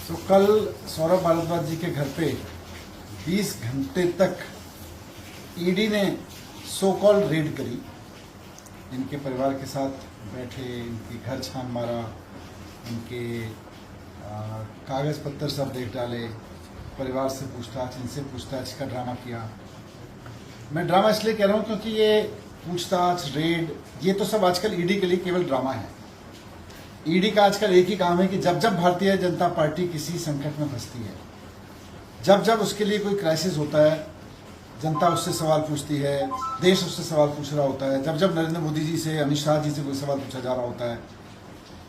तो कल सौरभ भारद्वाज जी के घर पे 20 घंटे तक ईडी ने सो कॉल रेड करी। इनके परिवार के साथ बैठे, इनके घर छान मारा, इनके कागज पत्तर सब देख डाले, परिवार से पूछताछ, इनसे पूछताछ का ड्रामा किया। मैं ड्रामा इसलिए कह रहा हूं क्योंकि ये पूछताछ, रेड, ये तो सब आजकल ईडी के लिए केवल ड्रामा है। ईडी का आजकल एक ही काम है कि जब जब भारतीय जनता पार्टी किसी संकट में फंसती है, जब जब उसके लिए कोई क्राइसिस होता है, जनता उससे सवाल पूछती है, देश उससे सवाल पूछ रहा होता है, जब जब नरेंद्र मोदी जी से, अमित शाह जी से कोई सवाल पूछा जा रहा होता है,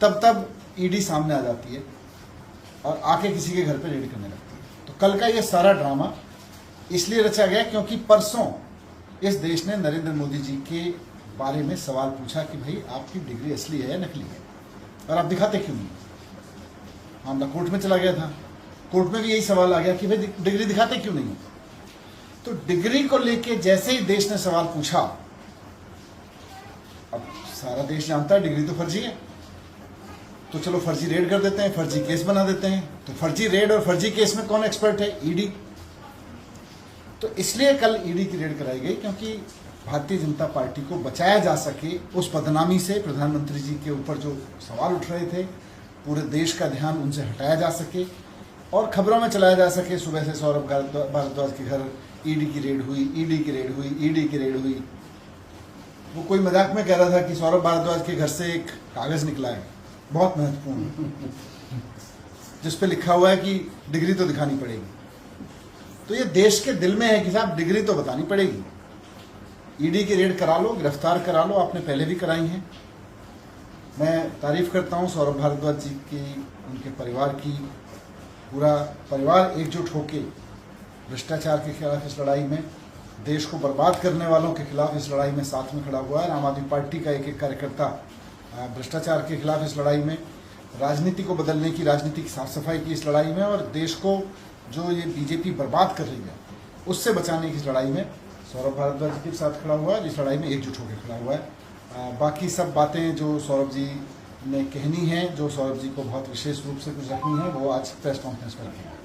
तब तब ईडी सामने आ जाती है और आके किसी के घर पे रेड करने लगती है। तो कल का ये सारा ड्रामा इसलिए रचा गया क्योंकि परसों इस देश ने नरेंद्र मोदी जी के बारे में सवाल पूछा कि भाई आपकी डिग्री असली है या नकली है, और आप दिखाते क्यों नहीं। मामला कोर्ट में चला गया था, कोर्ट में भी यही सवाल आ गया कि भाई डिग्री दिखाते क्यों नहीं। तो डिग्री को लेके जैसे ही देश ने सवाल पूछा, अब सारा देश जानता है डिग्री तो फर्जी है, तो चलो फर्जी रेड कर देते हैं, फर्जी केस बना देते हैं। तो फर्जी रेड और फर्जी केस में कौन एक्सपर्ट है? ईडी। तो इसलिए कल ईडी की रेड कराई गई क्योंकि भारतीय जनता पार्टी को बचाया जा सके उस बदनामी से। प्रधानमंत्री जी के ऊपर जो सवाल उठ रहे थे, पूरे देश का ध्यान उनसे हटाया जा सके और खबरों में चलाया जा सके सुबह से सौरभ भारद्वाज के घर ईडी की रेड हुई, ईडी की रेड हुई, ईडी की रेड हुई। वो कोई मजाक में कह रहा था कि सौरभ भारद्वाज के घर से एक कागज निकला है बहुत महत्वपूर्ण, जिस पे लिखा हुआ है कि डिग्री तो दिखानी पड़ेगी। तो ये देश के दिल में है कि साहब डिग्री तो बतानी पड़ेगी। ईडी की रेड करा लो, गिरफ्तार करा लो, आपने पहले भी कराई है। मैं तारीफ करता हूं सौरभ भारद्वाज जी की, उनके परिवार की। पूरा परिवार एकजुट होके भ्रष्टाचार के खिलाफ इस लड़ाई में, देश को बर्बाद करने वालों के खिलाफ इस लड़ाई में साथ में खड़ा हुआ है। आम आदमी पार्टी का एक एक कार्यकर्ता भ्रष्टाचार के खिलाफ इस लड़ाई में, राजनीति को बदलने की, राजनीतिक साफ सफाई की इस लड़ाई में, और देश को जो ये बीजेपी बर्बाद कर रही है उससे बचाने की इस लड़ाई में सौरभ भारद्वाज के साथ खड़ा हुआ है। इस लड़ाई में एकजुट होकर खड़ा हुआ है। बाकी सब बातें जो सौरभ जी ने कहनी है, जो सौरभ जी को बहुत विशेष रूप से कुछ रखनी है, वो आज प्रेस कॉन्फ्रेंस में रखेंगे।